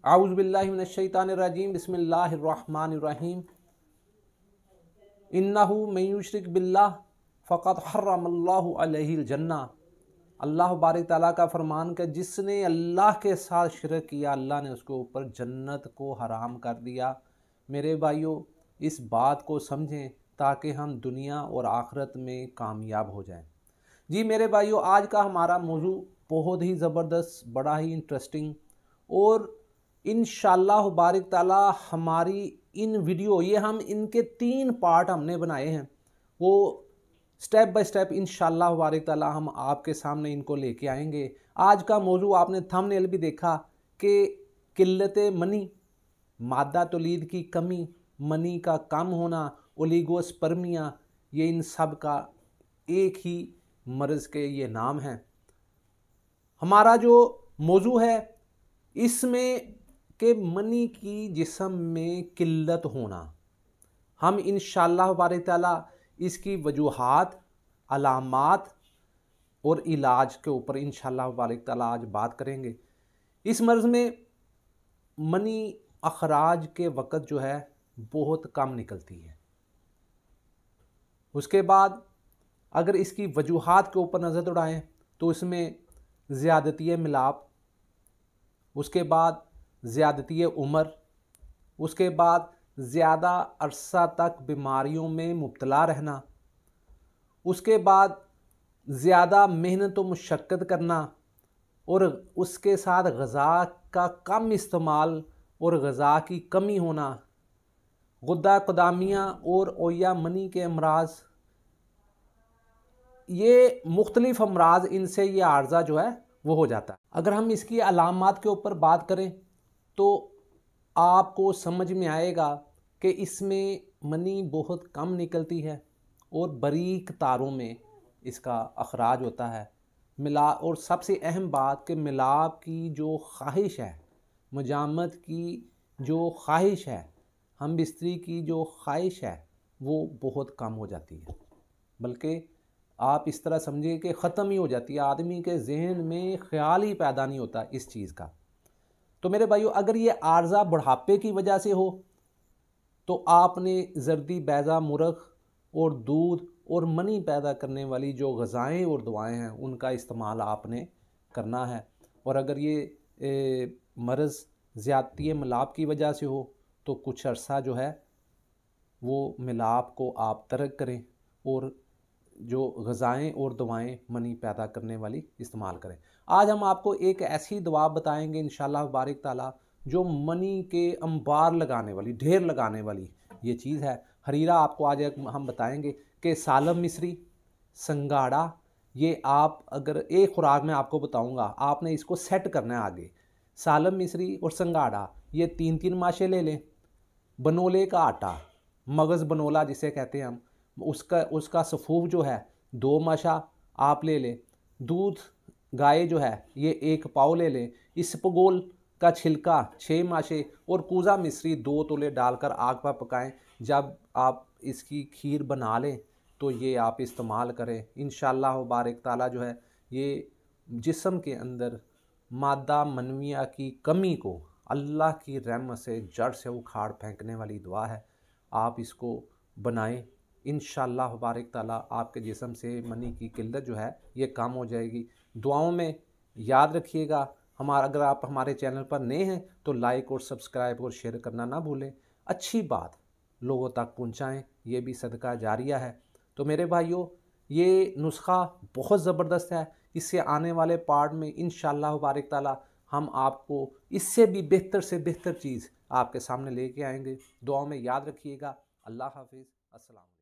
आऊज़ु बिल्लाहि मिनश्शैतानिर्रजीम बिस्मिल्लाहिर्रहमानिर्रहीम। इन्नहु मन युश्रिक बिल्लाह फ़क़द हर्रमल्लाहु अलैहिल जन्ना। अल्लाह बारिक ताला का फरमान कि जिसने अल्लाह के साथ शिरक किया अल्लाह ने उसके ऊपर जन्नत को हराम कर दिया। मेरे भाइयों, इस बात को समझें ताकि हम दुनिया और आखिरत में कामयाब हो जाएं। जी मेरे भाइयों, आज का हमारा मौजू बहुत ही ज़बरदस्त, बड़ा ही इंटरेस्टिंग और इंशाअल्लाह बारिक ताला हमारी इन वीडियो ये हम इनके 3 पार्ट हमने बनाए हैं, वो स्टेप बाय स्टेप इंशाअल्लाह बारिक ताला हम आपके सामने इनको लेके आएंगे। आज का मौजू आपने थंबनेल भी देखा कि किल्लत मनी, मादा तौलीद की कमी, मनी का कम होना, ओलिगोस्पर्मिया, ये इन सब का एक ही मर्ज़ के ये नाम हैं। हमारा जो मौजू है इसमें कि मनी की जिस्म में किल्लत होना, हम इंशाअल्लाह बारिक ताला इसकी वजूहात, अलामात और इलाज के ऊपर इंशाअल्लाह बारिक ताला आज बात करेंगे। इस मर्ज़ में मनी अखराज के वक़्त जो है बहुत कम निकलती है। उसके बाद अगर इसकी वजूहात के ऊपर नज़र दौड़ाएँ तो इसमें ज़्यादती मिलाप, उसके बाद ज़्यादती उम्र, उसके बाद ज़्यादा अरसा तक बीमारियों में मुब्तला रहना, उसके बाद ज़्यादा मेहनत व मुशक्क़त करना और उसके साथ ग़ज़ा का कम इस्तेमाल और ग़ज़ा की कमी होना, गुद्दा क़दामिया और ओया मनी के अमराज, ये मुख्तलिफ़ अमराज, इनसे ये आर्ज़ा जो है वो हो जाता है। अगर हम इसकी अलामात के ऊपर बात करें तो आपको समझ में आएगा कि इसमें मनी बहुत कम निकलती है और बारीक तारों में इसका अखराज होता है। और सबसे अहम बात कि मिलाप की जो ख्वाहिश है, मुजामत की जो ख्वाहिश है, हम बिस्तरी की जो ख्वाहिश है वो बहुत कम हो जाती है, बल्कि आप इस तरह समझिए कि ख़त्म ही हो जाती है। आदमी के जहन में ख्याल ही पैदा नहीं होता इस चीज़ का। तो मेरे भाइयों, अगर ये आर्ज़ा बुढ़ापे की वजह से हो तो आपने जर्दी, बैज़ा, मुरख और दूध और मनी पैदा करने वाली जो ग़ज़ाएँ और दवाएँ हैं उनका इस्तेमाल आपने करना है। और अगर ये मर्ज़ ज़्यादती मिलाप की वजह से हो तो कुछ अरसा जो है वो मिलाप को आप तर्क करें और जो ग़ज़ाएँ और दवाएँ मनी पैदा करने वाली इस्तेमाल करें। आज हम आपको एक ऐसी दवा बताएंगे इंशाअल्लाह बारिक ताला जो मनी के अंबार लगाने वाली, ढेर लगाने वाली ये चीज़ है। हरीरा आपको आज हम बताएंगे कि सालम मिस्री, संगाड़ा, ये आप अगर एक खुराक में आपको बताऊंगा, आपने इसको सेट करना है आगे। सालम मिस्री और संगाड़ा ये 3-3 माशे ले लें। बनोले का आटा, मगज़ बनोला जिसे कहते हैं हम, उसका सफ़ूफ जो है 2 माशा आप ले लें। दूध गाय जो है ये 1 पाव ले लें। इसबगोल का छिलका 6 माशे और कूज़ा मिश्री 2 तोले डालकर आग पर पकाएं। जब आप इसकी खीर बना लें तो ये आप इस्तेमाल करें। इंशाअल्लाह बारिक ताला जो है ये जिस्म के अंदर मादा मनविया की कमी को अल्लाह की रहमत से जड़ से उखाड़ फेंकने वाली दुआ है। आप इसको बनाएं, इंशाअल्लाह बारिक ताला आपके जिस्म से मनी की किल्लत जो है ये कम हो जाएगी। दुआओं में याद रखिएगा। अगर आप हमारे चैनल पर नए हैं तो लाइक और सब्सक्राइब और शेयर करना ना भूलें। अच्छी बात लोगों तक पहुंचाएं, ये भी सदका जारिया है। तो मेरे भाइयों, ये नुस्खा बहुत ज़बरदस्त है। इससे आने वाले पार्ट में इंशाअल्लाह बारिक ताला हम आपको इससे भी बेहतर से बेहतर चीज़ आपके सामने लेके आएंगे। दुआओं में याद रखिएगा। अल्लाह हाफिज़। अस्सलाम।